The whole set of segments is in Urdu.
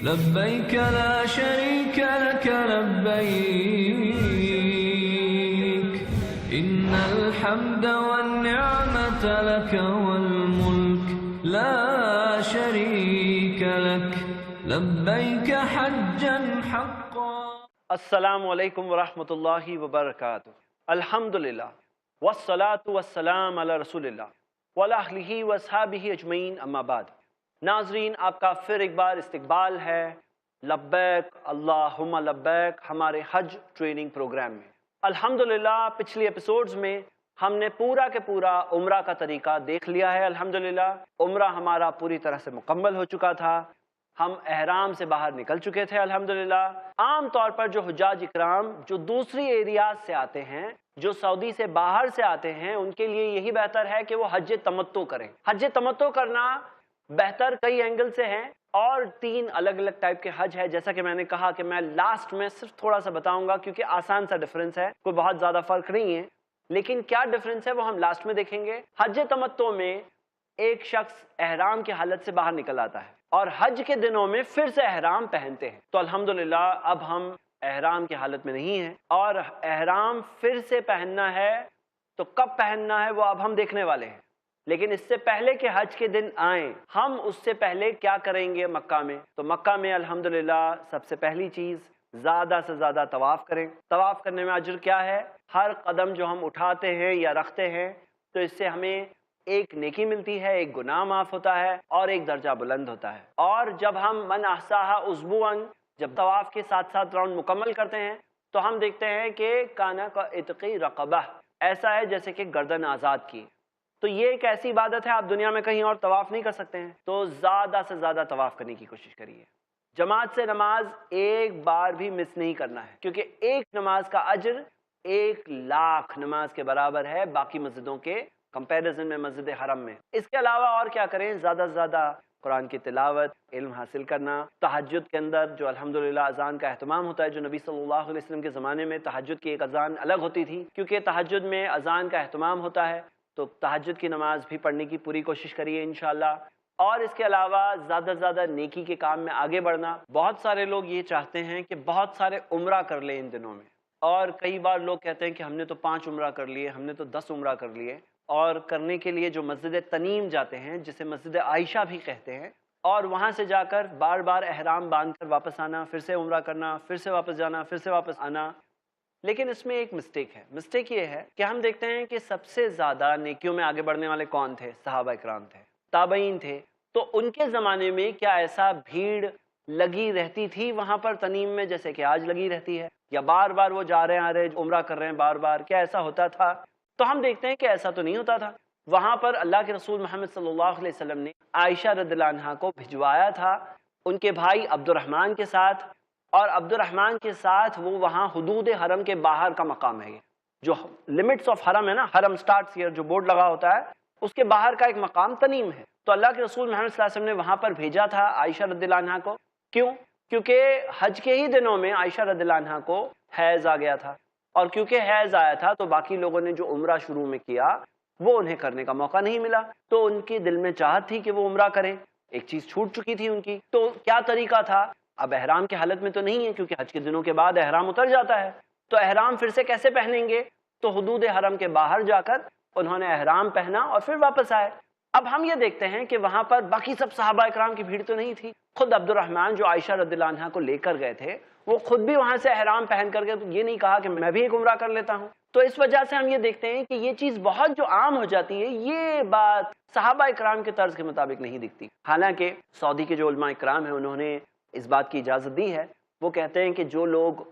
لبيك لا شريك لك لبيك إن الحمد والنعمة لك والملك لا شريك لك لبيك حجا حقا. السلام علیکم ورحمۃ اللہ وبرکاتہ. الحمدللہ والصلاة والسلام علی رسول اللہ وعلی آلہ واصحابہ اجمعین، اما بعد. ناظرین، آپ کا پھر ایک بار استقبال ہے لبیک اللہم لبیک ہمارے حج ٹریننگ پروگرام میں. الحمدللہ پچھلی ایپیسوڈز میں ہم نے پورا کے پورا عمرہ کا طریقہ دیکھ لیا ہے. الحمدللہ عمرہ ہمارا پوری طرح سے مکمل ہو چکا تھا. ہم احرام سے باہر نکل چکے تھے الحمدللہ. عام طور پر جو حجاج اکرام جو دوسری ایریاز سے آتے ہیں، جو سعودی سے باہر سے آتے ہیں، ان کے لیے یہی بہتر ہے کہ وہ حج تمتع کریں. حج تمتع کرنا بہتر کئی اینگل سے ہیں، اور 3 الگ الگ ٹائپ کے حج ہے. جیسا کہ میں نے کہا کہ میں لاسٹ میں صرف تھوڑا سا بتاؤں گا، کیونکہ آسان سا ڈفرنس ہے، کوئی بہت زیادہ فرق نہیں ہے. لیکن کیا ڈفرنس ہے وہ ہم لاسٹ میں دیکھیں گے. حج تمتع میں ایک شخص احرام کی حالت سے باہر نکل آتا ہے اور حج کے دنوں میں پھر سے احرام پہنتے ہیں. تو الحمدللہ اب ہم احرام کی حالت میں نہیں ہیں، اور احرام پھر سے پہننا ہے تو کب پہننا ہے وہ اب ہم دیکھنے والے ہیں. لیکن اس سے پہلے کہ حج کے دن آئیں، ہم اس سے پہلے کیا کریں گے مکہ میں؟ تو مکہ میں الحمدللہ سب سے پہلی چیز زیادہ سے زیادہ طواف کریں. طواف کرنے میں اجر کیا ہے؟ ہر قدم جو ہم اٹھاتے ہیں یا رکھتے ہیں تو اس سے ہمیں ایک نیکی ملتی ہے، ایک گناہ معاف ہوتا ہے، اور ایک درجہ بلند ہوتا ہے. اور جب ہم من احصاها اسبوعا، جب طواف کے ساتھ ساتھ راؤنڈ مکمل کرتے ہیں تو ہم دیکھتے ہیں کہ کانا کا اتقی رقبہ، ایسا ہے جیسے کہ گردن آزاد کی. تو یہ ایک ایسی عبادت ہے، آپ دنیا میں کہیں اور طواف نہیں کر سکتے ہیں. تو زیادہ سے زیادہ طواف کرنے کی کوشش کریے. جماعت سے نماز ایک بار بھی مس نہیں کرنا ہے، کیونکہ ایک نماز کا اجر 1,00,000 نماز کے برابر ہے باقی مسجدوں کے کمپیریزن میں، مسجد حرم میں. اس کے علاوہ اور کیا کریں؟ زیادہ سے زیادہ قرآن کی تلاوت، علم حاصل کرنا. تہجد کے اندر جو الحمدللہ اذان کا اہتمام ہوتا ہے، جو نبی صلی اللہ علیہ وسلم کے زمانے میں تہجد کی ایک اذان الگ ہوتی تھی، کیونکہ تہجد میں اذان کا اہتمام ہوتا ہے، تو تہجد کی نماز بھی پڑھنے کی پوری کوشش کریے انشاءاللہ. اور اس کے علاوہ زیادہ سے زیادہ نیکی کے کام میں آگے بڑھنا. بہت سارے لوگ یہ چاہتے ہیں کہ بہت سارے عمرہ کر لیں ان دنوں میں، اور کئی بار لوگ کہتے ہیں کہ ہم نے تو 5 عمرہ کر لیے، ہم نے تو 10 عمرہ کر لیے. اور کرنے کے لیے جو مسجد تنیم جاتے ہیں، جسے مسجد عائشہ بھی کہتے ہیں، اور وہاں سے جا کر بار بار احرام باندھ کر واپس آنا، پھر سے عمرہ کرنا، پھر سے واپس جانا، پھر سے واپس آنا. لیکن اس میں ایک مسٹیک ہے. مسٹیک یہ ہے کہ ہم دیکھتے ہیں کہ سب سے زیادہ نیکیوں میں آگے بڑھنے والے کون تھے؟ صحابہ اکرام تھے، تابعین تھے. تو ان کے زمانے میں کیا ایسا بھیڑ لگی رہتی تھی وہاں پر تنیم میں جیسے کہ آج لگی رہتی ہے؟ یا بار بار وہ جا رہے ہیں آ رہے عمرہ کر رہے ہیں بار بار، کیا ایسا ہوتا تھا؟ تو ہم دیکھتے ہیں کہ ایسا تو نہیں ہوتا تھا. وہاں پر اللہ کے رسول محمد صلی اللہ علیہ وسلم نے عائشہ رضی اللہ عنہا کو بھجوایا تھا ان کے بھائی عبد الرحمن کے ساتھ، اور عبد الرحمن کے ساتھ وہ وہاں حدود حرم کے باہر کا مقام ہے، جو لمٹس آف حرم ہے نا، حرم سٹارٹس ہیئر جو بورڈ لگا ہوتا ہے، اس کے باہر کا ایک مقام تنیم ہے. تو اللہ کے رسول محمد صلی اللہ علیہ وسلم نے وہاں پر بھیجا تھا عائشہ رضی اللہ عنہا کو. کیوں؟ کیونکہ حج کے ہی دنوں میں عائشہ رضی اللہ عنہا کو حیض آ گیا تھا، اور کیونکہ حیض آیا تھا تو باقی لوگوں نے جو عمرہ شروع میں کیا وہ انہیں کرنے کا موقع نہیں ملا. تو ان کے دل میں چاہت تھی کہ وہ عمرہ کریں، ایک چیز چھوٹ چکی تھی ان کی. تو کیا طریقہ تھا؟ اب احرام کی حالت میں تو نہیں ہے، کیونکہ حج کے دنوں کے بعد احرام اتر جاتا ہے. تو احرام پھر سے کیسے پہنیں گے؟ تو حدود حرم کے باہر جا کر انہوں نے احرام پہنا اور پھر واپس آئے. اب ہم یہ دیکھتے ہیں کہ وہاں پر باقی سب صحابہ اکرام کی بھیڑ تو نہیں تھی. خود عبد الرحمن جو عائشہ رضی اللہ عنہا کو لے کر گئے تھے، وہ خود بھی وہاں سے احرام پہن کر کے یہ نہیں کہا کہ میں بھی ایک عمرہ کر لیتا ہوں. تو اس وجہ سے ہم یہ دیکھتے ہیں کہ یہ چیز بہت جو عام ہو جاتی ہے، یہ بات صحابہ اکرام کے طرز کے مطابق نہیں دکھتی. حالانکہ سعودی کے جو علماء اکرام ہیں انہوں نے اس بات کی اجازت دی ہے. وہ کہتے ہیں کہ جو لوگ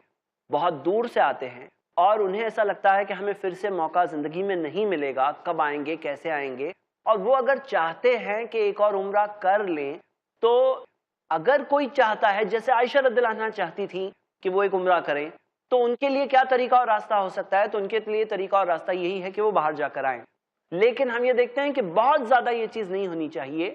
بہت دور سے آتے ہیں اور انہیں ایسا لگتا ہے کہ ہمیں پھر سے موقع زندگی میں نہیں ملے گا، کب آئیں گے، کیسے آئیں گے، اور وہ اگر چاہتے ہیں کہ ایک اور عمرہ کر لیں، تو اگر کوئی چاہتا ہے، جیسے عائشہ رضی اللہ عنہا چاہتی تھی کہ وہ ایک عمرہ کریں، تو ان کے لیے کیا طریقہ اور راستہ ہو سکتا ہے؟ تو ان کے لیے طریقہ اور راستہ یہی ہے کہ وہ باہر جا کر آئیں. لیکن ہم یہ دیکھتے ہیں کہ بہت زیادہ یہ چیز نہیں ہونی چاہیے.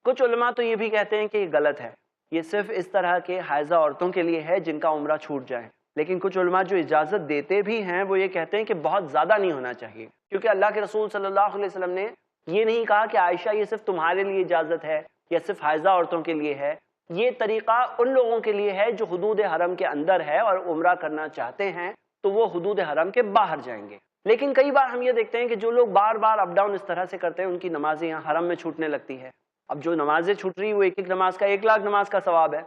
کچھ علماء تو یہ بھی کہتے ہیں کہ یہ غلط ہے، یہ صرف اس طرح کے حائضہ عورتوں کے لیے ہے جن کا عمرہ چھوٹ جائے. لیکن کچھ علماء جو اجازت دیتے بھی ہیں وہ یہ کہتے ہیں کہ بہت زیادہ نہیں ہونا چاہیے، کیونکہ اللہ کے رسول صلی اللہ علیہ وسلم نے یہ نہیں کہا کہ عائشہ یہ صرف تمہارے لیے اجازت ہے یا صرف حائضہ عورتوں کے لیے ہے. یہ طریقہ ان لوگوں کے لیے ہے جو حدود حرم کے اندر ہے اور عمرہ کرنا چاہتے ہیں تو وہ حدود حرم کے باہر جائیں گے. لیکن کئی بار ہم یہ دیکھتے ہیں کہ جو لوگ بار بار اپ ڈاؤن اس طرح سے کرتے ہیں ان کی نمازیں یہاں حرم میں چھوٹنے لگتی ہے. اب جو نمازیں چھوٹ رہی وہ ایک ایک نماز کا 1,00,000 نماز کا ثواب ہے.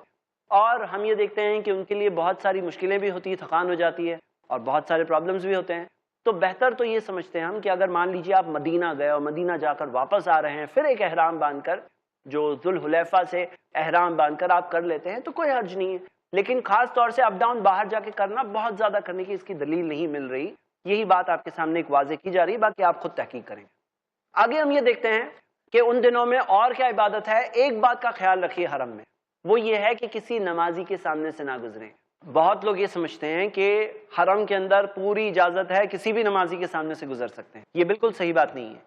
اور ہم یہ دیکھتے ہیں کہ ان کے لیے بہت ساری مشکلیں بھی ہوتی ہیں, تھکان ہو جاتی ہے اور بہت سارے پرابلمز بھی ہوتے ہیں. تو بہتر تو یہ سمجھتے ہیں ہم کہ اگر مان لیجیے آپ مدینہ گئے اور مدینہ جا کر واپس آ رہے ہیں, پھر ایک احرام باندھ کر جو ذوالحلیفہ سے احرام باندھ کر آپ کر لیتے ہیں تو کوئی حرج نہیں ہے. لیکن خاص طور سے اپ ڈاؤن باہر جا کے کرنا بہت زیادہ کرنے کی اس کی دلیل نہیں مل رہی. یہی بات آپ کے سامنے ایک واضح کی جا رہی ہے, باقی آپ خود تحقیق کریں. آگے ہم یہ دیکھتے ہیں کہ ان دنوں میں اور کیا عبادت ہے. ایک بات کا خیال رکھیے حرم میں, وہ یہ ہے کہ کسی نمازی کے سامنے سے نہ گزریں. بہت لوگ یہ سمجھتے ہیں کہ حرم کے اندر پوری اجازت ہے, کسی بھی نمازی کے سامنے سے گزر سکتے ہیں. یہ بالکل صحیح بات نہیں ہے.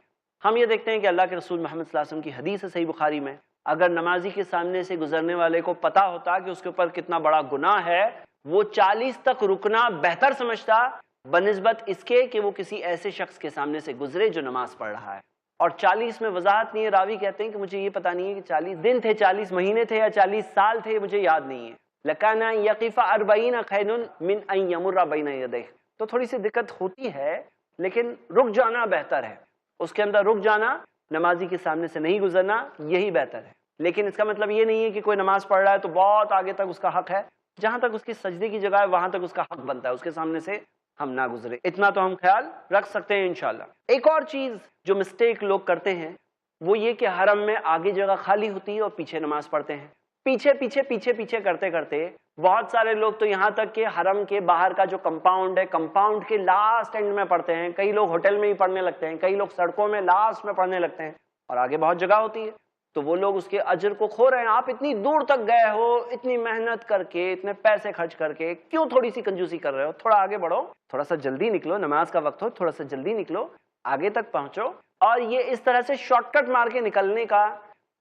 ہم یہ دیکھتے ہیں کہ اللہ کے رسول محمد صلی اللہ علیہ وسلم کی حدیث ہے صحیح بخاری میں, اگر نمازی کے سامنے سے گزرنے والے کو پتا ہوتا کہ اس کے اوپر کتنا بڑا گناہ ہے, وہ 40 تک رکنا بہتر سمجھتا بنسبت اس کے کہ وہ کسی ایسے شخص کے سامنے سے گزرے جو نماز پڑھ رہا ہے. اور 40 میں وضاحت نہیں ہے, راوی کہتے ہیں کہ مجھے یہ پتہ نہیں ہے کہ 40 دن تھے, 40 مہینے تھے یا 40 سال تھے, مجھے یاد نہیں ہے. لَكَانَ يَقِفَ 40 خَيْرٌ مِّنْ أَن يَمُرَّ بَيْنَ يَدَيْهِ. تو تھوڑی سی دقت ہوتی ہے لیکن رک جانا بہتر ہے. اس کے اندر رک جانا, نمازی کے سامنے سے نہیں گزرنا, یہی بہتر ہے. لیکن اس کا مطلب یہ نہیں ہے کہ کوئی نماز پڑھ رہا ہے تو بہت آگے تک اس کا حق ہے, جہاں تک اس کی سجدے کی جگہ ہے وہاں تک اس کا حق بنتا ہے, اس کے سامنے سے ہم نہ گزرے. اتنا تو ہم خیال رکھ سکتے ہیں انشاءاللہ. ایک اور چیز جو مسٹیک لوگ کرتے ہیں وہ یہ کہ حرم میں آگے جگہ خالی ہوتی ہے اور پیچھے نماز پڑھتے ہیں. پیچھے پیچھے پیچھے پیچھے کرتے کرتے بہت سارے لوگ تو یہاں تک کہ حرم کے باہر کا جو کمپاؤنڈ ہے, کمپاؤنڈ کے لاسٹ اینڈ میں پڑھتے ہیں. کئی لوگ ہوٹل میں ہی پڑھنے لگتے ہیں, کئی لوگ سڑکوں میں لاسٹ میں پڑھنے لگتے ہیں, اور آگے بہت جگہ ہوتی ہے تو وہ لوگ اس کے اجر کو کھو رہے ہیں. آپ اتنی دور تک گئے ہو, اتنی محنت کر کے, اتنے پیسے خرچ کر کے, کیوں تھوڑی سی کنجوسی کر رہے ہو؟ تھوڑا آگے بڑھو, تھوڑا سا جلدی نکلو, نماز کا وقت ہو, تھوڑا سا جلدی نکلو, آگے تک پہنچو. اور یہ اس طرح سے شارٹ کٹ مار کے نکلنے کا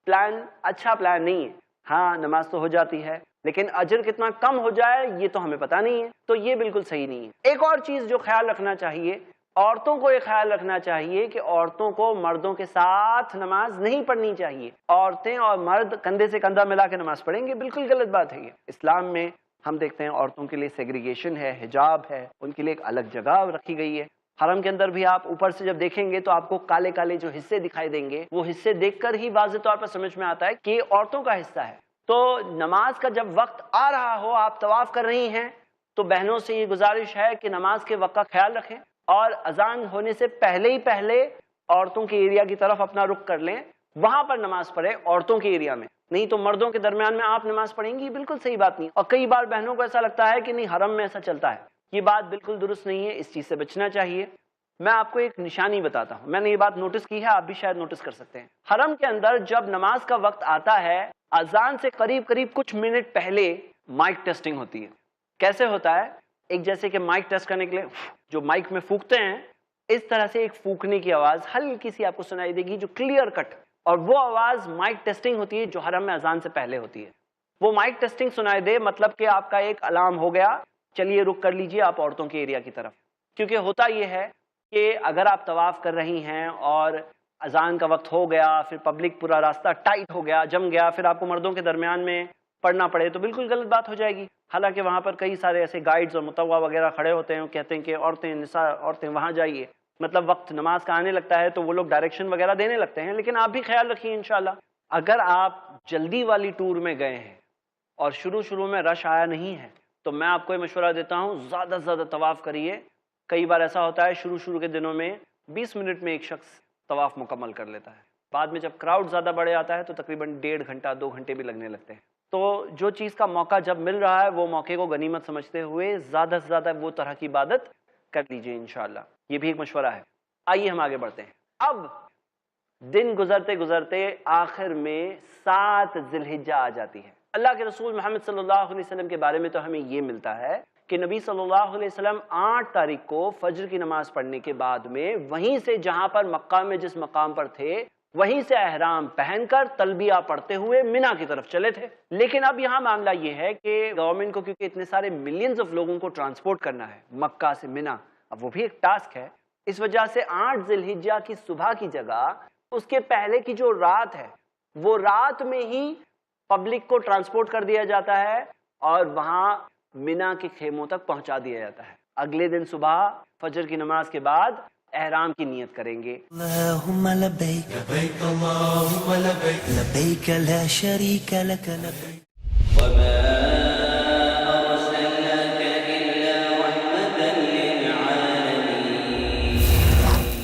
پلان اچھا پلان نہیں ہے. ہاں نماز تو ہو جاتی ہے لیکن اجر کتنا کم ہو جائے یہ تو ہمیں پتہ نہیں ہے, تو یہ بالکل صحیح نہیں ہے. ایک اور چیز جو خیال رکھنا چاہیے, عورتوں کو یہ خیال رکھنا چاہیے کہ عورتوں کو مردوں کے ساتھ نماز نہیں پڑھنی چاہیے. عورتیں اور مرد کندھے سے کندھا ملا کے نماز پڑھیں گے, بالکل غلط بات ہے یہ. اسلام میں ہم دیکھتے ہیں عورتوں کے لیے سیگریگیشن ہے, حجاب ہے, ان کے لیے ایک الگ جگہ رکھی گئی ہے. حرم کے اندر بھی آپ اوپر سے جب دیکھیں گے تو آپ کو کالے کالے جو حصے دکھائی دیں گے, وہ حصے دیکھ کر ہی واضح طور پر سمجھ میں آتا ہے کہ یہ عورتوں کا حصہ ہے. تو نماز کا جب وقت آ رہا ہو, آپ طواف کر رہی ہیں, تو بہنوں سے یہ گزارش ہے کہ نماز کے وقت کا خیال رکھیں اور اذان ہونے سے پہلے ہی پہلے عورتوں کے ایریا کی طرف اپنا رخ کر لیں, وہاں پر نماز پڑھیں عورتوں کے ایریا میں. نہیں تو مردوں کے درمیان میں آپ نماز پڑھیں گی, بالکل صحیح بات نہیں. اور کئی بار بہنوں کو ایسا لگتا ہے کہ نہیں حرم میں ایسا چلتا ہے, یہ بات بالکل درست نہیں ہے, اس چیز سے بچنا چاہیے. میں آپ کو ایک نشانی بتاتا ہوں, میں نے یہ بات نوٹس کی ہے, آپ بھی شاید نوٹس کر سکتے ہیں. حرم کے اندر جب نماز کا وقت آتا ہے, اذان سے قریب قریب کچھ منٹ پہلے مائک ٹیسٹنگ ہوتی ہے. کیسے ہوتا ہے؟ ایک جیسے کہ مائک ٹیسٹ کرنے کے لیے جو مائک میں پھونکتے ہیں, اس طرح سے ایک پھونکنے کی آواز ہلکی سی آپ کو سنائی دے گی جو کلیئر کٹ, اور وہ آواز مائک ٹیسٹنگ ہوتی ہے جو حرم میں اذان سے پہلے ہوتی ہے. وہ مائک ٹیسٹنگ سنائی دے مطلب کہ آپ کا ایک الارم ہو گیا, چلیے رک کر لیجئے آپ عورتوں کے ایریا کی طرف. کیونکہ ہوتا یہ ہے کہ اگر آپ طواف کر رہی ہیں اور اذان کا وقت ہو گیا, پھر پبلک پورا راستہ ٹائٹ ہو گیا, جم گیا, پھر آپ کو مردوں کے درمیان میں پڑھنا پڑے تو بالکل غلط بات ہو جائے گی. حالانکہ وہاں پر کئی سارے ایسے گائیڈز اور متوا وغیرہ کھڑے ہوتے ہیں, کہتے ہیں کہ عورتیں نساء عورتیں وہاں جائیے. مطلب وقت نماز کا آنے لگتا ہے تو وہ لوگ ڈائریکشن وغیرہ دینے لگتے ہیں. لیکن آپ بھی خیال رکھیے انشاءاللہ, اگر آپ جلدی والی ٹور میں گئے ہیں اور شروع میں رش آیا نہیں ہے تو میں آپ کو یہ مشورہ دیتا ہوں زیادہ سے زیادہ طواف کریے. کئی بار ایسا ہوتا ہے شروع کے دنوں میں 20 منٹ میں ایک شخص طواف مکمل کر لیتا ہے, بعد میں جب کراؤڈ زیادہ بڑھ آتا ہے تو تقریباً 1.5 گھنٹہ 2 گھنٹے بھی لگنے لگتے ہیں. تو جو چیز کا موقع جب مل رہا ہے وہ موقع کو غنیمت سمجھتے ہوئے زیادہ سے زیادہ وہ طرح کی عبادت کر لیجئے انشاءاللہ. یہ بھی ایک مشورہ ہے. آئیے ہم آگے بڑھتے ہیں. اب دن گزرتے گزرتے آخر میں 7 ذی الحجہ آ جاتی ہے. اللہ کے رسول محمد صلی اللہ علیہ وسلم کے بارے میں تو ہمیں یہ ملتا ہے کہ نبی صلی اللہ علیہ وسلم 8 تاریخ کو فجر کی نماز پڑھنے کے بعد میں وہیں سے جہاں پر مکہ میں جس مقام پر تھے وہیں سے احرام پہن کر تلبیہ پڑھتے ہوئے مینا کی طرف چلے تھے. لیکن اب یہاں معاملہ یہ ہے کہ گورنمنٹ کو کیونکہ اتنے سارے ملینز آف لوگوں کو ٹرانسپورٹ کرنا ہے مکہ سے مینا, اب وہ بھی ایک ٹاسک ہے, اس وجہ سے 8 ذی الحجہ کی صبح کی جگہ اس کے پہلے کی جو رات ہے وہ رات میں ہی پبلک کو ٹرانسپورٹ کر دیا جاتا ہے اور وہاں مینا کے خیموں تک پہنچا دیا جاتا ہے. اگلے دن صبح فجر کی نماز کے بعد احرام کی نیت کریں گے. اللهم لبيك لبيك اللهم لبيك لبيك لا شريك لك لبيك وما أرسلناك إلا رحمة للعالمين.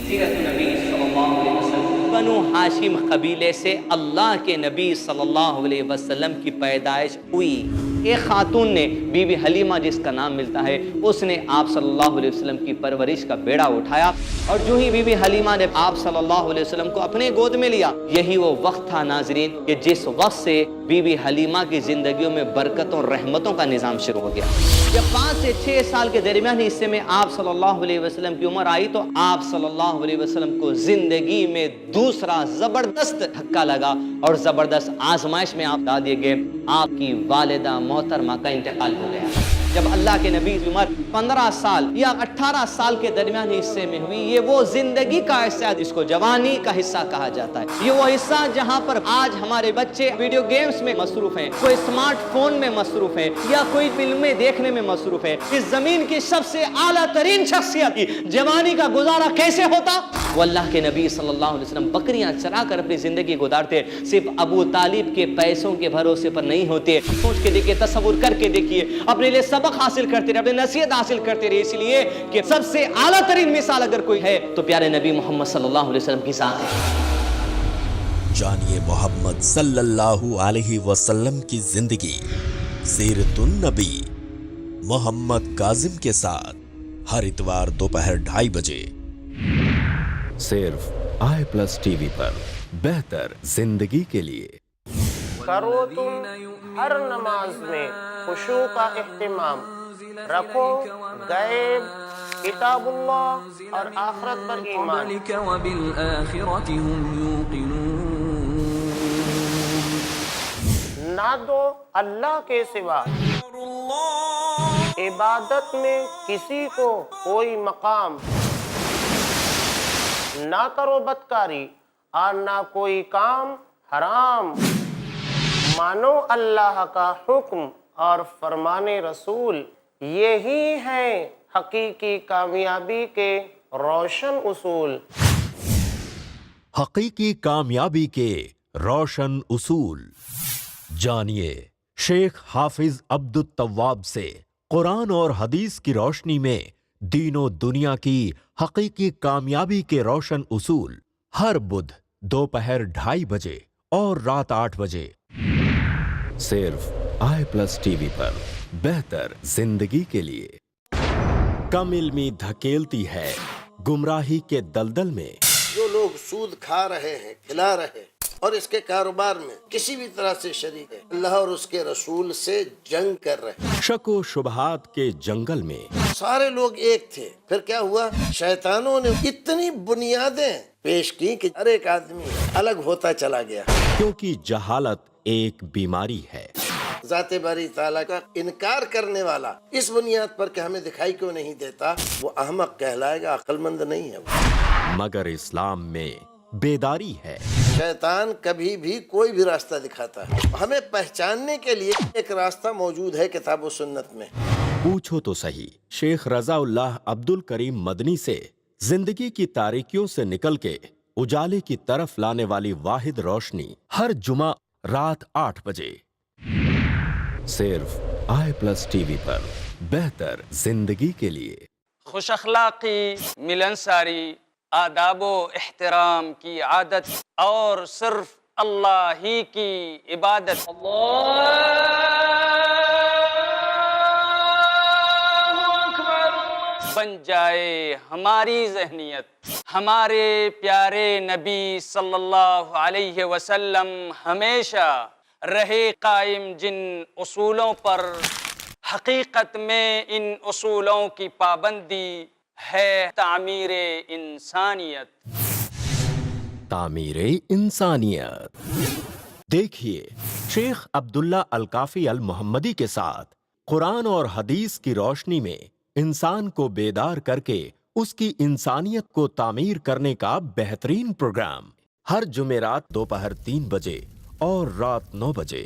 سیرت نبی صلی اللہ علیہ وسلم بنو ہاشم قبیلے سے اللہ کے نبی صلی اللہ علیہ وسلم کی پیدائش ہوئی. ایک خاتون نے بی بی حلیمہ جس کا نام ملتا ہے، اس نے آپ صلی اللہ علیہ وسلم کی پرورش کا بیڑا اٹھایا، اور جو ہی بی بی حلیمہ نے آپ صلی اللہ علیہ وسلم کو اپنے گود میں لیا، یہی وہ وقت تھا ناظرین کہ جس وقت سے بی بی حلیمہ کی زندگیوں میں برکتوں اور رحمتوں کا نظام شروع ہو گیا. جب 5 سے 6 سال کے درمیانی حصے میں آپ صلی اللہ علیہ وسلم کی عمر آئی تو آپ صلی اللہ علیہ وسلم کو زندگی میں دوسرا زبردست دھکا لگا اور زبردست آزمائش میں آپ ڈال دیے گئے. آپ کی والدہ محترمہ کا انتقال ہو گیا. جب اللہ کے نبی کی عمر 15 سال یا 18 سال کے درمیانی حصے میں ہوئی، یہ وہ زندگی کا حصہ ہے جس کو جوانی کا حصہ کہا جاتا ہے. یہ وہ حصہ جہاں پر آج ہمارے بچے ویڈیو گیمز میں مصروف ہیں، کوئی اسمارٹ فون میں مصروف ہیں، یا کوئی فلمیں دیکھنے میں مصروف ہے. اس زمین کی سب سے اعلیٰ ترین شخصیت کی جوانی کا گزارا کیسے ہوتا؟ وہ اللہ کے نبی صلی اللہ علیہ وسلم بکریاں چرا کر اپنی زندگی گزارتے. صرف ابو طالب کے پیسوں کے بھروسے پر نہیں ہوتے. سوچ کے دیکھیے، تصور کر کے دیکھیے، اپنے لیے سبق حاصل کرتے رہے، اپنے نصیحت حاصل کرتے رہے، اس لیے کہ سب سے اعلیٰ ترین مثال اگر کوئی ہے تو پیارے نبی محمد صلی اللہ علیہ وسلم کی ذات ہے. جانیے محمد صلی اللہ علیہ وسلم کی زندگی، سیرت النبی محمد کاظم کے ساتھ ہر اتوار دوپہر 2:30 بجے صرف i+ TV پر. بہتر زندگی کے لیے کرو تم ہر نماز میں خشوع کا اہتمام، رکھو غیب، کتاب اللہ اور آخرت پر ایمان. قبلك وبالآخرة هم يوقنون. نہ دو اللہ کے سوا عبادت میں کسی کو کوئی مقام، نہ کرو بدکاری اور نہ کوئی کام حرام. مانو اللہ کا حکم اور فرمان رسول، یہی ہیں حقیقی کامیابی کے روشن اصول. حقیقی کامیابی کے روشن اصول جانیے شیخ حافظ عبدالتواب سے. قرآن اور حدیث کی روشنی میں دین و دنیا کی حقیقی کامیابی کے روشن اصول، ہر بدھ دوپہر 2:30 بجے اور رات 8 بجے صرف i+ TV پر. بہتر زندگی کے لیے. کم علمی دھکیلتی ہے گمراہی کے دلدل میں. جو لوگ سود کھا رہے ہیں، کھلا رہے ہیں اور اس کے کاروبار میں کسی بھی طرح سے شریک ہے، اللہ اور اس کے رسول سے جنگ کر رہے ہیں. شک و شبہات کے جنگل میں سارے لوگ ایک تھے، پھر کیا ہوا؟ شیطانوں نے اتنی بنیادیں پیش کی کہ ہر ایک آدمی الگ ہوتا چلا گیا. کیونکہ جہالت ایک بیماری ہے. ذات باری تعالیٰ کا انکار کرنے والا اس بنیاد پر کہ ہمیں دکھائی کیوں نہیں دیتا، وہ احمق کہلائے گا، عقل مند نہیں ہے. مگر اسلام میں بیداری ہے. شیطان کبھی بھی کوئی بھی راستہ دکھاتا ہے، ہمیں پہچاننے کے لیے ایک راستہ موجود ہے کتاب و سنت میں. پوچھو تو صحیح شیخ رضا اللہ عبدالکریم مدنی سے زندگی کی تاریکیوں سے نکل کے اجالے کی طرف لانے والی واحد روشنی، ہر جمعہ رات 8 بجے صرف i+ TV پر. بہتر زندگی کے لیے. خوش اخلاقی، ملنساری، آداب و احترام کی عادت اور صرف اللہ ہی کی عبادت بن جائے ہماری ذہنیت. ہمارے پیارے نبی صلی اللہ علیہ وسلم ہمیشہ رہے قائم جن اصولوں پر، حقیقت میں ان اصولوں کی پابندی ہے تعمیر انسانیت. تعمیر انسانیت. دیکھیے شیخ عبداللہ الکافی المحمدی کے ساتھ قرآن اور حدیث کی روشنی میں انسان کو بیدار کر کے اس کی انسانیت کو تعمیر کرنے کا بہترین پروگرام، ہر جمعرات دوپہر 3 بجے اور رات 9 بجے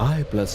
i+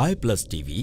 i+ TV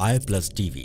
i+ TV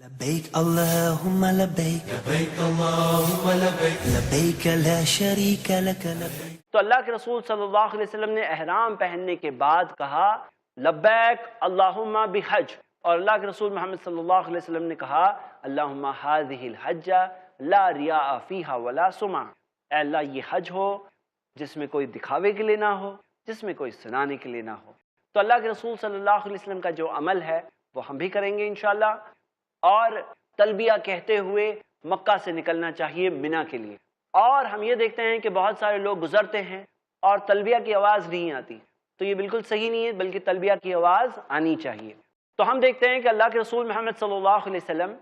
لبيك اللهم لبيك لبيك اللهم لبيك لبيك لا شريك لك لبيك। تو اللہ کے رسول صلی اللہ علیہ وسلم نے احرام پہننے کے بعد کہا لبیک اللہم بحج، اور اللہ کے رسول محمد صلی اللہ علیہ وسلم نے کہا اللہم ہذہ الحجہ لا ریاء فیہا ولا سمع، اے اللہ یہ حج ہو جس میں کوئی دکھاوے کے لیے نہ ہو، جس میں کوئی سنانے کے لیے نہ ہو۔ تو اللہ کے رسول صلی اللہ علیہ وسلم کا جو عمل ہے وہ ہم بھی کریں گے انشاءاللہ، اور تلبیہ کہتے ہوئے مکہ سے نکلنا چاہیے منی کے لیے۔ اور ہم یہ دیکھتے ہیں کہ بہت سارے لوگ گزرتے ہیں اور تلبیہ کی آواز نہیں آتی، تو یہ بالکل صحیح نہیں ہے، بلکہ تلبیہ کی آواز آنی چاہیے۔ تو ہم دیکھتے ہیں کہ اللہ کے رسول محمد صلی اللہ علیہ وسلم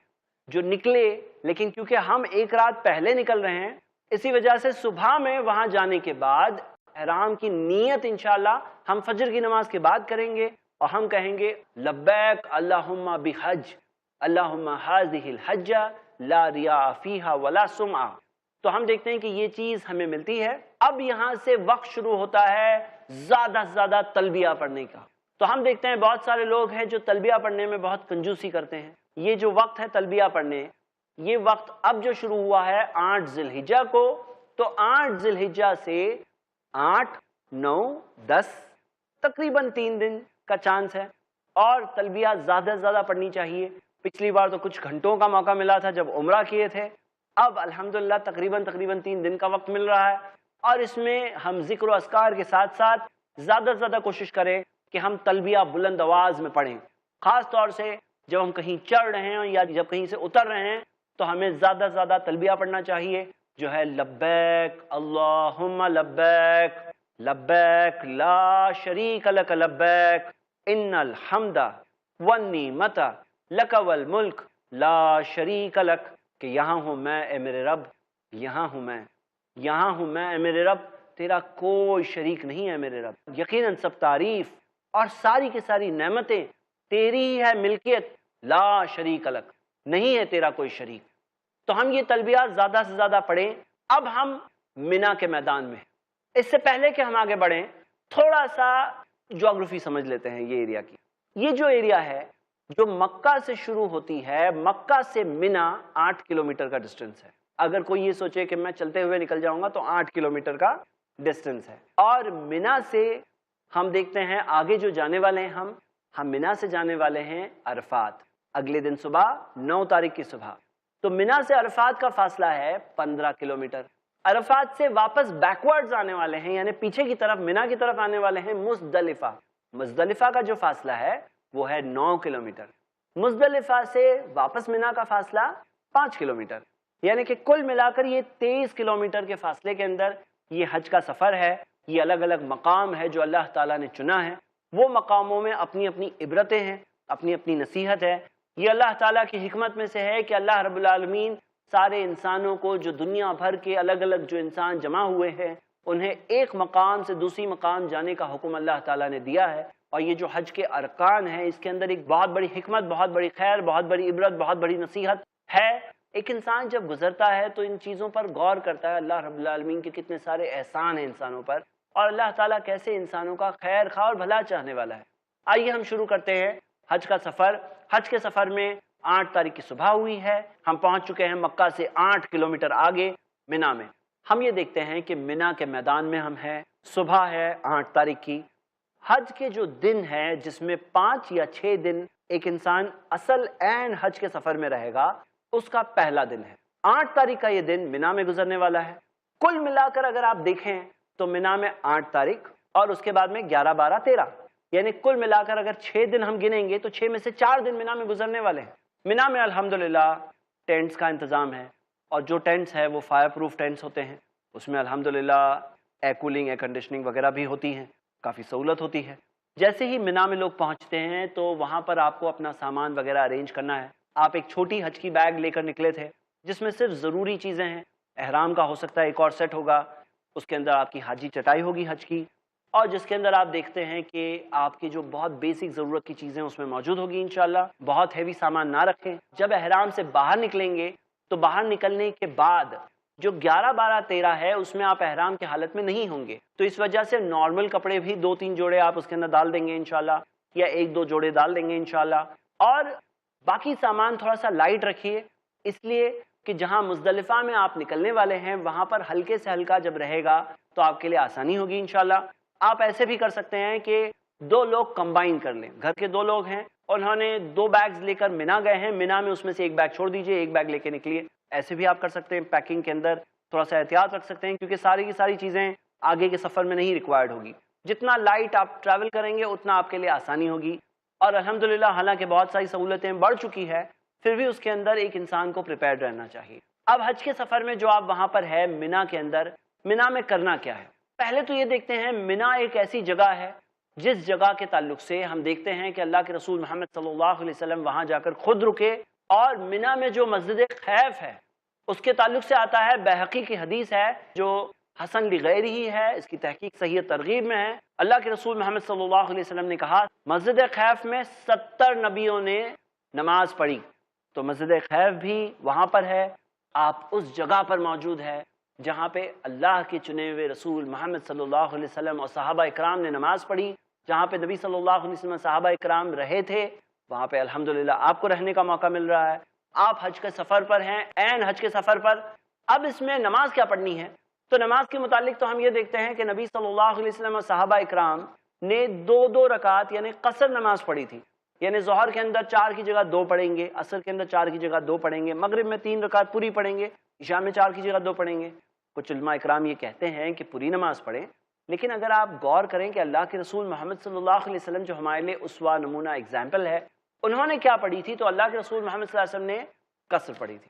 جو نکلے، لیکن کیونکہ ہم ایک رات پہلے نکل رہے ہیں، اسی وجہ سے صبح میں وہاں جانے کے بعد احرام کی نیت انشاءاللہ ہم فجر کی نماز کے بعد کریں گے، اور ہم کہیں گے لبیک اللہم بحج اللہم ہذہ الحجہ لا ریاء فیہا ولا سمع۔ تو ہم دیکھتے ہیں کہ یہ چیز ہمیں ملتی ہے۔ اب یہاں سے وقت شروع ہوتا ہے زیادہ سے زیادہ تلبیہ پڑھنے کا۔ تو ہم دیکھتے ہیں بہت سارے لوگ ہیں جو تلبیہ پڑھنے میں بہت کنجوسی کرتے ہیں۔ یہ جو وقت ہے تلبیہ پڑھنے، یہ وقت اب جو شروع ہوا ہے 8 ذی الحجہ کو، تو 8 ذی الحجہ سے 8، 9، 10 تقریباً 3 دن کا چانس ہے، اور تلبیہ زیادہ سے زیادہ پڑھنی چاہیے۔ پچھلی بار تو کچھ گھنٹوں کا موقع ملا تھا جب عمرہ کیے تھے، اب الحمدللہ تقریباً 3 دن کا وقت مل رہا ہے، اور اس میں ہم ذکر و اذکار کے ساتھ ساتھ زیادہ سے زیادہ کوشش کریں کہ ہم تلبیہ بلند آواز میں پڑھیں۔ خاص طور سے جب ہم کہیں چڑھ رہے ہیں یا جب کہیں سے اتر رہے ہیں تو ہمیں زیادہ سے زیادہ تلبیہ پڑھنا چاہیے، جو ہے لبیک اللہم لبیک لبیک لا شریک لک لبیک ان الحمد والنعمت لک والملک لا شریک لک، کہ یہاں ہوں میں اے میرے رب، یہاں ہوں میں اے میرے رب، تیرا کوئی شریک نہیں ہے میرے رب، یقیناً سب تعریف اور ساری کی ساری نعمتیں تیری ہی ہے ملکیت، لا شریک لک، نہیں ہے تیرا کوئی شریک۔ تو ہم یہ تلبیہ زیادہ سے زیادہ پڑھیں۔ اب ہم منی کے میدان میں، اس سے پہلے کہ ہم آگے بڑھیں تھوڑا سا جغرافی سمجھ لیتے ہیں یہ ایریا کی۔ یہ جو ایریا ہے جو مکہ سے شروع ہوتی ہے، مکہ سے منی 8 کلومیٹر کا ڈسٹنس ہے۔ اگر کوئی یہ سوچے کہ میں چلتے ہوئے نکل جاؤں گا تو 8 کلومیٹر کا ڈسٹنس ہے۔ اور منی سے ہم دیکھتے ہیں آگے جو جانے والے ہیں، ہم منی سے جانے والے ہیں عرفات، اگلے دن صبح 9 تاریخ کی صبح۔ تو منی سے عرفات کا فاصلہ ہے 15 کلومیٹر۔ عرفات سے واپس بیکورڈز آنے والے ہیں، یعنی پیچھے کی طرف منی کی طرف آنے والے ہیں مزدلفہ کا جو فاصلہ ہے وہ ہے 9 کلومیٹر۔ مزدلفہ سے واپس منی کا فاصلہ 5 کلومیٹر، یعنی کہ کل ملا کر یہ 23 کلومیٹر کے فاصلے کے اندر یہ حج کا سفر ہے۔ یہ الگ الگ مقام ہے جو اللہ تعالیٰ نے چنا ہے، وہ مقاموں میں اپنی اپنی عبرتیں ہیں، اپنی اپنی نصیحت ہے۔ یہ اللہ تعالیٰ کی حکمت میں سے ہے کہ اللہ رب العالمین سارے انسانوں کو، جو دنیا بھر کے الگ الگ جو انسان جمع ہوئے ہیں، انہیں ایک مقام سے دوسری مقام جانے کا حکم اللہ تعالیٰ نے دیا ہے۔ اور یہ جو حج کے ارکان ہیں، اس کے اندر ایک بہت بڑی حکمت، بہت بڑی خیر، بہت بڑی عبرت، بہت بڑی نصیحت ہے۔ ایک انسان جب گزرتا ہے تو ان چیزوں پر غور کرتا ہے، اللہ رب العالمین کے کتنے سارے احسان ہیں انسانوں پر، اور اللہ تعالیٰ کیسے انسانوں کا خیر خواہ اور بھلا چاہنے والا ہے۔ آئیے ہم شروع کرتے ہیں حج کا سفر۔ حج کے سفر میں 8 تاریخ کی صبح ہوئی ہے، ہم پہنچ چکے ہیں مکہ سے 8 کلومیٹر آگے منی میں۔ ہم یہ دیکھتے ہیں کہ منی کے میدان میں ہم ہیں، صبح ہے 8 تاریخ کی۔ حج کے جو دن ہے جس میں 5 یا 6 دن ایک انسان اصل عین حج کے سفر میں رہے گا، اس کا پہلا دن ہے 8 تاریخ کا۔ یہ دن منی میں گزرنے والا ہے۔ کل ملا کر اگر آپ دیکھیں تو منی میں 8 تاریخ اور اس کے بعد میں 11، 12، 13، یعنی کل ملا کر اگر 6 دن ہم گنیں گے تو 6 میں سے 4 دن منی میں گزرنے والے ہیں۔ منی میں الحمدللہ ٹینٹس کا انتظام ہے، اور جو ٹینٹس ہے وہ فائر پروف ٹینٹس ہوتے ہیں، اس میں الحمدللہ ایئر کولنگ، ایئر کنڈیشننگ وغیرہ بھی ہوتی ہیں، کافی سہولت ہوتی ہے۔ جیسے ہی منی میں لوگ پہنچتے ہیں تو وہاں پر آپ کو اپنا سامان وغیرہ ارینج کرنا ہے۔ آپ ایک چھوٹی حج کی بیگ لے کر نکلے تھے جس میں صرف ضروری چیزیں ہیں، احرام کا ہو سکتا ہے ایک اور سیٹ ہوگا، اس کے اندر آپ کی حاجی چٹائی ہوگی حج کی، اور جس کے اندر آپ دیکھتے ہیں کہ آپ کی جو بہت بیسک ضرورت کی چیزیں اس میں موجود ہوگی انشاءاللہ۔ بہت ہیوی سامان نہ رکھیں۔ جب احرام سے باہر نکلیں گے تو باہر نکلنے کے بعد جو 11، 12، 13 ہے اس میں آپ احرام کی حالت میں نہیں ہوں گے، تو اس وجہ سے نارمل کپڑے بھی 2-3 جوڑے آپ اس کے اندر ڈال دیں گے انشاءاللہ، یا 1-2 جوڑے ڈال دیں گے انشاءاللہ، اور باقی سامان تھوڑا سا لائٹ رکھیے، اس لیے کہ جہاں مزدلفہ میں آپ نکلنے والے ہیں وہاں پر ہلکے سے ہلکا جب رہے گا تو آپ کے لیے آسانی ہوگی انشاءاللہ۔ آپ ایسے بھی کر سکتے ہیں کہ 2 لوگ کمبائن کر لیں، گھر کے 2 لوگ ہیں، انہوں نے 2 بیگز لے کر منا گئے ہیں، منا میں اس میں سے 1 بیگ چھوڑ دیجئے، 1 بیگ لے کے نکلیے، ایسے بھی آپ کر سکتے ہیں۔ پیکنگ کے اندر تھوڑا سا احتیاط رکھ سکتے ہیں کیونکہ ساری کی ساری چیزیں آگے کے سفر میں نہیں ریکوائرڈ ہوگی، جتنا لائٹ آپ ٹریول کریں گے اتنا آپ کے لیے آسانی ہوگی، اور الحمدللہ حالانکہ بہت ساری سہولتیں بڑھ چکی ہے پھر بھی اس کے اندر ایک انسان کو پریپیئرڈ رہنا چاہیے۔ اب حج کے سفر میں جو آپ وہاں پر ہے منا کے اندر، منا میں کرنا کیا ہے؟ پہلے تو یہ دیکھتے ہیں منا ایک ایسی جگہ ہے جس جگہ کے تعلق سے ہم دیکھتے ہیں کہ اللہ کے رسول محمد صلی اللہ علیہ وسلم وہاں جا کر خود رکے، اور منا میں جو مسجد خیف ہے اس کے تعلق سے آتا ہے، بیہقی کی حدیث ہے جو حسن لغیر ہی ہے، اس کی تحقیق صحیح ترغیب میں ہے، اللہ کے رسول محمد صلی اللہ علیہ وسلم نے کہا مسجد خیف میں 70 نبیوں نے نماز پڑھی، تو مسجد خیف بھی وہاں پر ہے، آپ اس جگہ پر موجود ہے جہاں پہ اللہ کے چنے ہوئے رسول محمد صلی اللہ علیہ وسلم اور صحابہ اکرام نے نماز پڑھی، جہاں پہ نبی صلی اللہ علیہ وسلم صحابہ اکرام رہے تھے وہاں پہ الحمدللہ آپ کو رہنے کا موقع مل رہا ہے۔ آپ حج کے سفر پر ہیں، عین حج کے سفر پر، اب اس میں نماز کیا پڑھنی ہے؟ تو نماز کے متعلق تو ہم یہ دیکھتے ہیں کہ نبی صلی اللہ علیہ وسلم اور صحابہ اکرام نے 2 رکعت یعنی قصر نماز پڑھی تھی، یعنی ظہر کے اندر 4 کی جگہ 2 پڑھیں گے، عصر کے اندر 4 کی جگہ 2 پڑھیں گے، مغرب میں 3 رکعت پوری پڑھیں گے، عشاء میں 4 کی جگہ 2 پڑھیں گے۔ کچھ علماء اکرام یہ کہتے ہیں کہ پوری نماز پڑھیں، لیکن اگر آپ غور کریں کہ اللہ کے رسول محمد صلی اللہ علیہ وسلم جو ہمارے لیے اسوہ نمونہ اگزامپل ہے، انہوں نے کیا پڑھی تھی؟ تو اللہ کے رسول محمد صلی اللہ علیہ وسلم نے قصر پڑھی تھی۔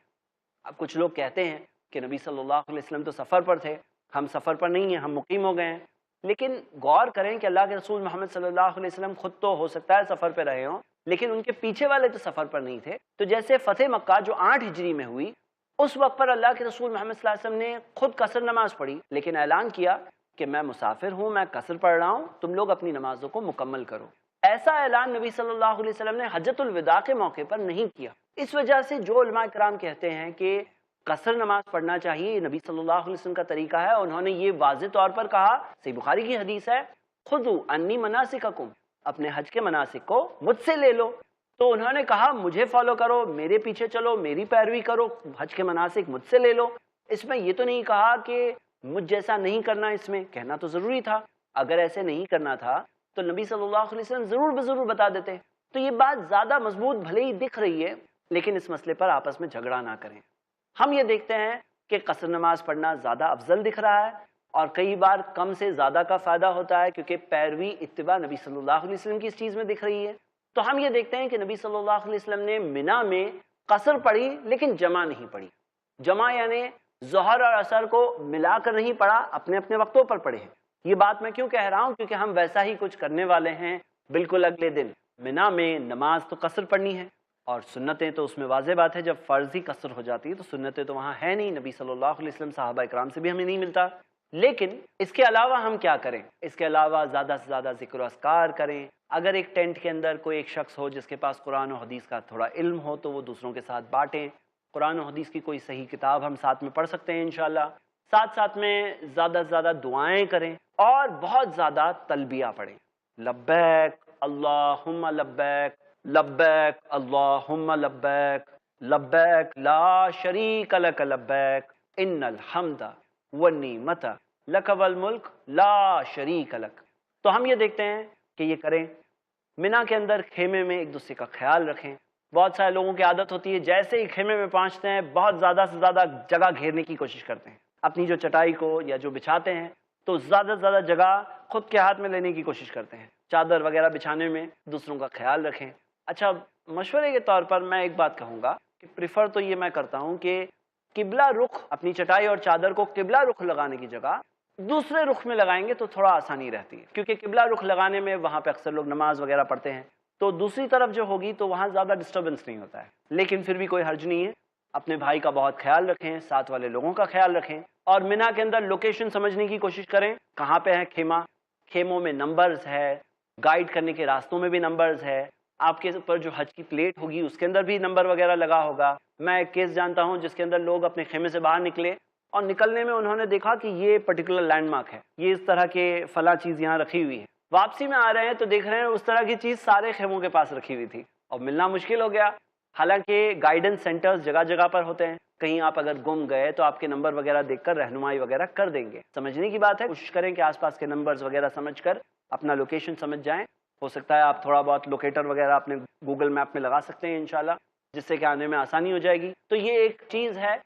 اب کچھ لوگ کہتے ہیں کہ نبی صلی اللہ علیہ وسلم تو سفر پر تھے، ہم سفر پر نہیں ہیں، ہم مقیم ہو گئے ہیں، لیکن غور کریں کہ اللہ کے رسول محمد صلی اللہ علیہ وسلم خود تو ہو سکتا ہے سفر پہ رہے ہوں، لیکن ان کے پیچھے والے تو سفر پر نہیں تھے۔ تو جیسے فتح مکہ جو 8 ہجری میں ہوئی، اس وقت پر اللہ کے رسول محمد صلی اللہ علیہ وسلم نے خود قصر نماز پڑھی، لیکن اعلان کیا کہ میں مسافر ہوں، میں قصر پڑھ رہا ہوں، تم لوگ اپنی نمازوں کو مکمل کرو۔ ایسا اعلان نبی صلی اللہ علیہ وسلم نے حجۃ الوداع کے موقع پر نہیں کیا۔ اس وجہ سے جو علماء کرام کہتے ہیں کہ قصر نماز پڑھنا چاہیے، یہ نبی صلی اللہ علیہ وسلم کا طریقہ ہے، انہوں نے یہ واضح طور پر کہا، صحیح بخاری کی حدیث ہے، خذوا عنی مناسککم، اپنے حج کے مناسک کو مجھ سے لے لو۔ تو انہوں نے کہا مجھے فالو کرو، میرے پیچھے چلو، میری پیروی کرو، حج کے مناسک مجھ سے لے لو۔ اس میں یہ تو نہیں کہا کہ مجھ جیسا نہیں کرنا، اس میں کہنا تو ضروری تھا۔ اگر ایسے نہیں کرنا تھا تو نبی صلی اللہ علیہ وسلم ضرور بضرور بتا دیتے۔ تو یہ بات زیادہ مضبوط بھلے ہی دکھ رہی ہے، لیکن اس مسئلے پر آپس میں جھگڑا نہ کریں۔ ہم یہ دیکھتے ہیں کہ قصر نماز پڑھنا زیادہ افضل دکھ رہا ہے، اور کئی بار کم سے زیادہ کا فائدہ ہوتا ہے کیونکہ پیروی اتباع نبی صلی اللہ علیہ وسلم کی اس چیز میں دکھ رہی ہے۔ تو ہم یہ دیکھتے ہیں کہ نبی صلی اللہ علیہ وسلم نے منا میں قصر پڑھی لیکن جمع نہیں پڑھی۔ جمع یعنی ظہر اور عصر کو ملا کر نہیں پڑھا، اپنے اپنے وقتوں پر پڑھے ہیں۔ یہ بات میں کیوں کہہ رہا ہوں؟ کیونکہ ہم ویسا ہی کچھ کرنے والے ہیں بالکل اگلے دن۔ منا میں نماز تو قصر پڑھنی ہے، اور سنتیں تو اس میں واضح بات ہے، جب فرض ہی قصر ہو جاتی ہے تو سنتیں تو وہاں ہے نہیں، نبی صلی اللہ علیہ وسلم صحابہ اکرام سے بھی ہمیں نہیں ملتا۔ لیکن اس کے علاوہ ہم کیا کریں؟ اس کے علاوہ زیادہ سے زیادہ ذکر و اذکار کریں۔ اگر ایک ٹینٹ کے اندر کوئی ایک شخص ہو جس کے پاس قرآن و حدیث کا تھوڑا علم ہو تو وہ دوسروں کے ساتھ بانٹیں۔ قرآن و حدیث کی کوئی صحیح کتاب ہم ساتھ میں پڑھ سکتے ہیں انشاءاللہ۔ ساتھ ساتھ میں زیادہ سے زیادہ دعائیں کریں اور بہت زیادہ تلبیہ پڑھیں۔ لبیک اللہم لبیک، لبیک اللہم لبیک، لبیک لا شریک لک لبیک، ان الحمد والنعمت لک والملک لا شریک لک۔ تو ہم یہ دیکھتے ہیں کہ یہ کریں۔ منا کے اندر خیمے میں ایک دوسرے کا خیال رکھیں۔ بہت سارے لوگوں کی عادت ہوتی ہے جیسے ہی خیمے میں پہنچتے ہیں بہت زیادہ سے زیادہ جگہ گھیرنے کی کوشش کرتے ہیں، اپنی جو چٹائی کو یا جو بچھاتے ہیں تو زیادہ سے زیادہ جگہ خود کے ہاتھ میں لینے کی کوشش کرتے ہیں۔ چادر وغیرہ بچھانے میں دوسروں کا خیال رکھیں۔ اچھا، مشورے کے طور پر میں ایک بات کہوں گا کہ پریفر تو یہ میں کرتا ہوں کہ قبلہ رخ، اپنی چٹائی اور چادر کو قبلہ رخ لگانے کی جگہ دوسرے رخ میں لگائیں گے تو تھوڑا آسانی رہتی ہے، کیونکہ قبلہ رخ لگانے میں وہاں پہ اکثر لوگ نماز وغیرہ پڑھتے ہیں، تو دوسری طرف جو ہوگی تو وہاں زیادہ ڈسٹربنس نہیں ہوتا ہے۔ لیکن پھر بھی کوئی حرج نہیں ہے، اپنے بھائی کا بہت خیال رکھیں، ساتھ والے لوگوں کا خیال رکھیں، اور مینا کے اندر لوکیشن سمجھنے کی کوشش کریں، کہاں پہ ہے خیمہ، خیموں میں نمبرز ہے، گائیڈ کرنے کے راستوں میں بھی نمبرز ہے، آپ کے اوپر جو حج کی پلیٹ ہوگی اس کے اندر بھی نمبر وغیرہ لگا ہوگا۔ میں ایک کیس جانتا ہوں جس کے اندر لوگ اپنے خیمے سے باہر نکلے اور نکلنے میں انہوں نے دیکھا کہ یہ پرٹیکولر لینڈ مارک ہے، یہ اس طرح کے فلاں چیز یہاں رکھی ہوئی ہے، واپسی میں آ رہے ہیں تو دیکھ رہے ہیں اس طرح کی چیز سارے خیموں کے پاس رکھی ہوئی تھی اور ملنا مشکل ہو گیا۔ حالانکہ گائیڈنس سینٹرز جگہ جگہ پر ہوتے ہیں، کہیں آپ اگر گم گئے تو آپ کے نمبر وغیرہ دیکھ کر رہنمائی وغیرہ کر دیں گے۔ سمجھنے کی بات ہے، کوشش کریں کہ آس پاس کے نمبرز وغیرہ سمجھ کر اپنا لوکیشن سمجھ جائیں۔ ہو سکتا ہے آپ تھوڑا بہت لوکیٹر وغیرہ اپنے گوگل میپ میں لگا سکتے ہیں انشاءاللہ، جس سے کہ آنے میں آسانی ہو جائے گی۔ تو یہ ایک چیز ہے،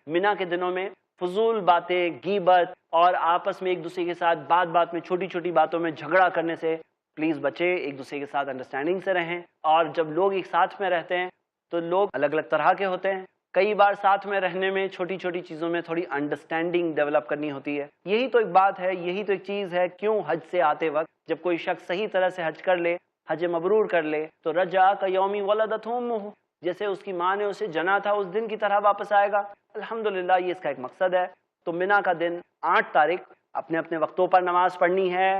مینا کے دنوں میں فضول باتیں، غیبت اور آپس میں ایک دوسرے کے ساتھ بات بات میں چھوٹی چھوٹی باتوں میں جھگڑا کرنے سے پلیز بچے، ایک دوسرے کے ساتھ انڈرسٹینڈنگ سے رہیں۔ اور جب لوگ ایک ساتھ میں رہتے ہیں تو لوگ الگ الگ طرح کے ہوتے ہیں، کئی بار ساتھ میں رہنے میں چھوٹی چھوٹی چیزوں میں تھوڑی انڈرسٹینڈنگ ڈیولپ کرنی ہوتی ہے۔ یہی تو ایک بات ہے، یہی تو ایک چیز ہے، کیوں حج سے آتے وقت جب کوئی شخص صحیح طرح سے حج کر لے، حج مبرور کر لے، تو رجع کیوم ولدتہ امہ، جیسے اس کی ماں نے اسے جنا تھا اس دن کی طرح واپس آئے گا۔ الحمدللہ یہ اس کا ایک مقصد ہے۔ تو مینا کا دن 8 تاریخ اپنے اپنے وقتوں پر نماز پڑھنی ہے،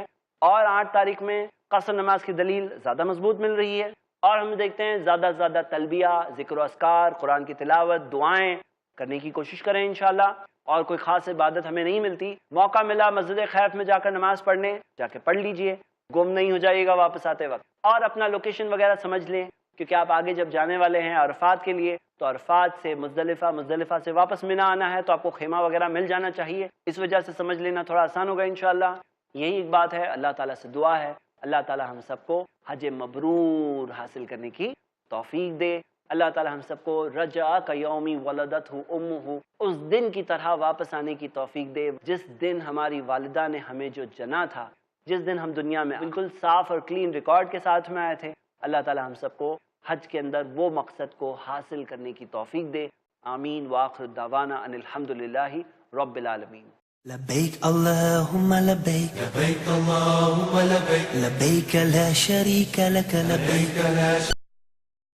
اور 8 تاریخ میں قصر نماز کی دلیل زیادہ مضبوط مل رہی ہے، اور ہم دیکھتے ہیں زیادہ سے زیادہ تلبیہ، ذکر و اذکار، قرآن کی تلاوت، دعائیں کرنے کی کوشش کریں انشاءاللہ۔ اور کوئی خاص عبادت ہمیں نہیں ملتی، موقع ملا مسجد خیف میں جا کر نماز پڑھنے، جا کے پڑھ لیجئے، گم نہیں ہو جائے گا واپس آتے وقت۔ اور اپنا لوکیشن وغیرہ سمجھ لیں، کیونکہ آپ آگے جب جانے والے ہیں عرفات کے لیے، تو عرفات سے مزدلفہ سے واپس مینا آنا ہے، تو آپ کو خیمہ وغیرہ مل جانا چاہیے۔ اس وجہ سے سمجھ لینا تھوڑا آسان ہوگا انشاءاللہ۔ یہی ایک بات ہے، اللہ تعالیٰ سے دعا ہے اللہ تعالیٰ ہم سب کو حج مبرور حاصل کرنے کی توفیق دے۔ اللہ تعالیٰ ہم سب کو رجع کیوم ولدتہ امہ، اس دن کی طرح واپس آنے کی توفیق دے جس دن ہماری والدہ نے ہمیں جو جنا تھا، جس دن ہم دنیا میں بالکل صاف اور کلین ریکارڈ کے ساتھ میں آئے تھے۔ اللہ تعالیٰ ہم سب کو حج کے اندر وہ مقصد کو حاصل کرنے کی توفیق دے۔ آمین وآخر دعوانا ان الحمدللہ رب العالمین۔ لبيك اللهم لبيك لبيك اللهم لبيك لبيك لا شريك لك لبيك لبيك لا